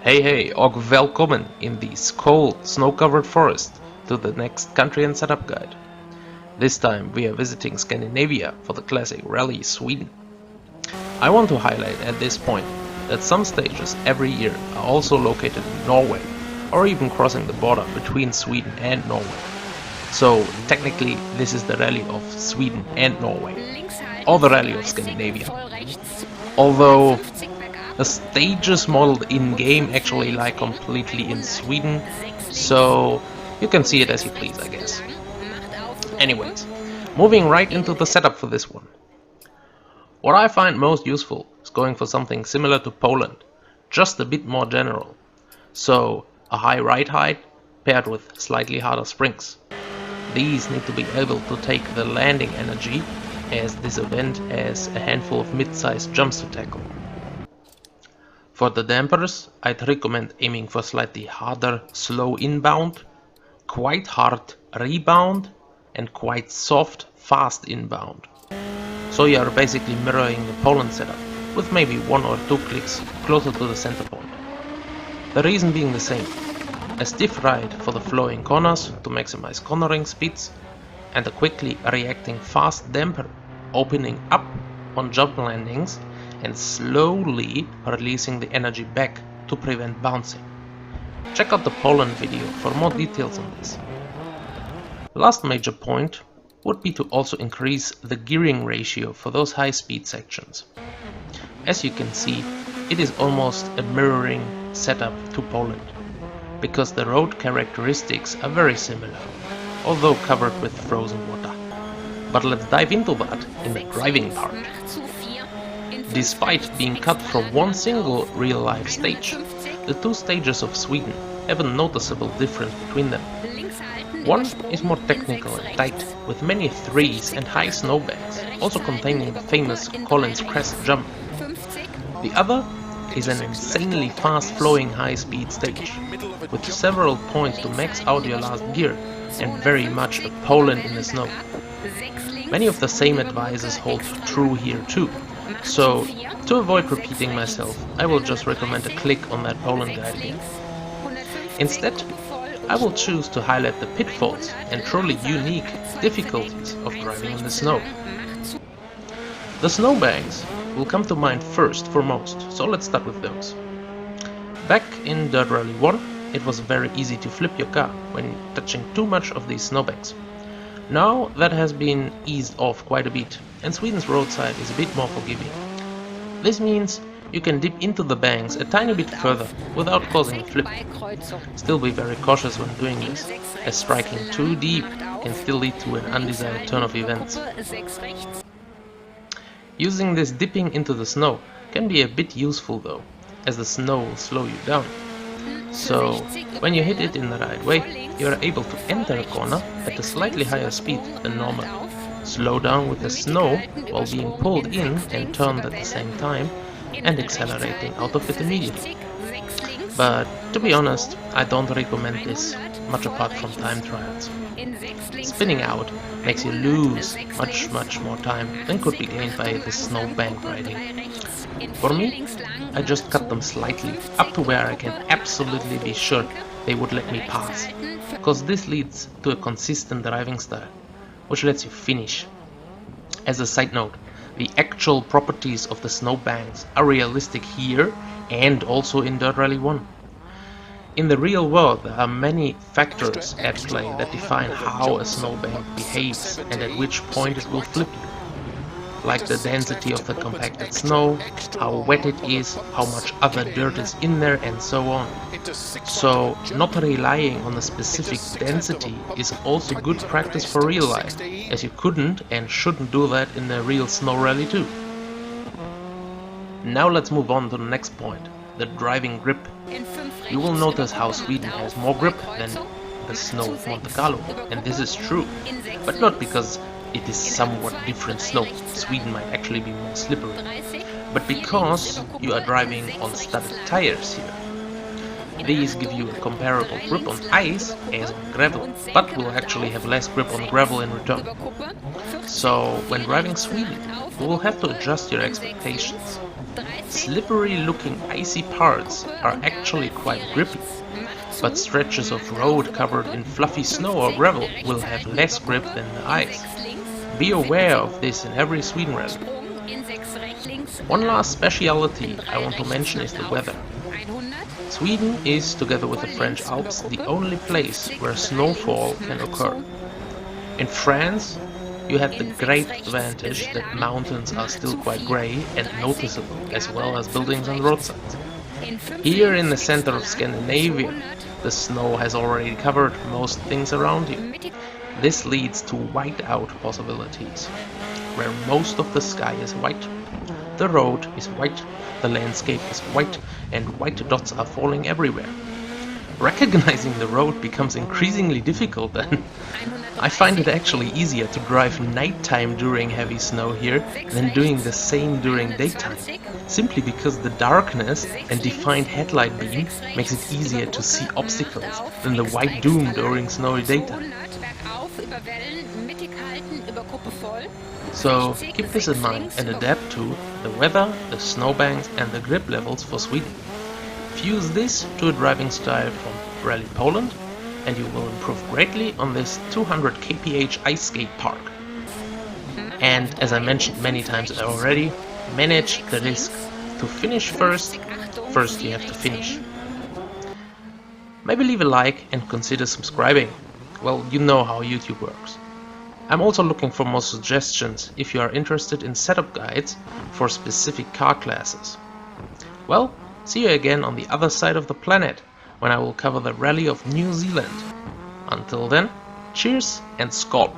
Hey, och välkommen in this cold, snow-covered forest to the next country and setup guide. This time we are visiting Scandinavia for the classic Rallies Sweden. I want to highlight at this point that some stages every year are also located in Norway, or even crossing the border between Sweden and Norway. So technically this is the Rally of Sweden and Norway, or the Rally of Scandinavia. Although the stages modeled in-game actually lie completely in Sweden, so you can see it as you please, I guess. Anyways, moving right into the setup for this one. What I find most useful is going for something similar to Poland, just a bit more general. So, a high ride height paired with slightly harder springs. These need to be able to take the landing energy, as this event has a handful of mid-sized jumps to tackle. For the dampers, I'd recommend aiming for slightly harder slow inbound, quite hard rebound, and quite soft fast inbound. So you are basically mirroring the Poland setup, with maybe 1 or 2 clicks closer to the center point. The reason being the same: a stiff ride for the flowing corners to maximize cornering speeds, and a quickly reacting fast damper opening up on jump landings and slowly releasing the energy back to prevent bouncing. Check out the Poland video for more details on this. Last major point would be to also increase the gearing ratio for those high speed sections. As you can see, it is almost a mirroring setup to Poland, because the road characteristics are very similar, although covered with frozen water. But let's dive into that in the driving part. Despite being cut from one single real-life stage, the two stages of Sweden have a noticeable difference between them. One is more technical and tight, with many threes and high snowbanks, also containing the famous Collins Crest jump. The other is an insanely fast-flowing high-speed stage, with several points to max out your last gear, and very much a Poland in the snow. Many of the same advices hold true here too. So, to avoid repeating myself, I will just recommend a click on that Poland guide here. Instead, I will choose to highlight the pitfalls and truly unique difficulties of driving in the snow. The snowbanks will come to mind first for most, so let's start with those. Back in Dirt Rally 1, it was very easy to flip your car when touching too much of these snowbanks. Now that has been eased off quite a bit, and Sweden's roadside is a bit more forgiving. This means you can dip into the banks a tiny bit further without causing a flip. Still be very cautious when doing this, as striking too deep can still lead to an undesired turn of events. Using this dipping into the snow can be a bit useful though, as the snow will slow you down. So, when you hit it in the right way, you are able to enter a corner at a slightly higher speed than normal, slow down with the snow while being pulled in and turned at the same time, and accelerating out of it immediately. But to be honest, I don't recommend this, much apart from time trials. Spinning out makes you lose much more time than could be gained by this snowbank riding. For me, I just cut them slightly, up to where I can absolutely be sure they would let me pass, because this leads to a consistent driving style, which lets you finish. As a side note, the actual properties of the snowbanks are realistic here and also in Dirt Rally 1. In the real world, there are many factors at play that define how a snowbank behaves and at which point it will flip you. Like the density of the compacted snow, how wet it is, how much other dirt is in there, and so on. So, not relying on a specific density is also good practice for real life, as you couldn't and shouldn't do that in a real snow rally too. Now let's move on to the next point, the driving grip. You will notice how Sweden has more grip than the snow of Monte Carlo, and this is true, but not because it is somewhat different snow. Sweden might actually be more slippery, but because you are driving on studded tires here. These give you a comparable grip on ice as on gravel, but will actually have less grip on gravel in return. So, when driving Sweden, you will have to adjust your expectations. Slippery looking icy parts are actually quite grippy, but stretches of road covered in fluffy snow or gravel will have less grip than the ice. Be aware of this in every Sweden rally. One last speciality I want to mention is the weather. Sweden is, together with the French Alps, the only place where snowfall can occur. In France, you have the great advantage that mountains are still quite grey and noticeable, as well as buildings and roadsides. Here in the center of Scandinavia, the snow has already covered most things around you. This leads to whiteout possibilities, where most of the sky is white, the road is white, the landscape is white, and white dots are falling everywhere. Recognizing the road becomes increasingly difficult then. I find it actually easier to drive nighttime during heavy snow here than doing the same during daytime, simply because the darkness and defined headlight beam makes it easier to see obstacles than the white doom during snowy daytime. So keep this in mind and adapt to the weather, the snowbanks and the grip levels for Sweden. Fuse this to a driving style from Rally Poland and you will improve greatly on this 200 kph ice skate park. And as I mentioned many times already, manage the risk to finish first. First you have to finish. Maybe leave a like and consider subscribing. Well, you know how YouTube works. I'm also looking for more suggestions if you are interested in setup guides for specific car classes. Well, see you again on the other side of the planet when I will cover the Rally of New Zealand. Until then, cheers and skål!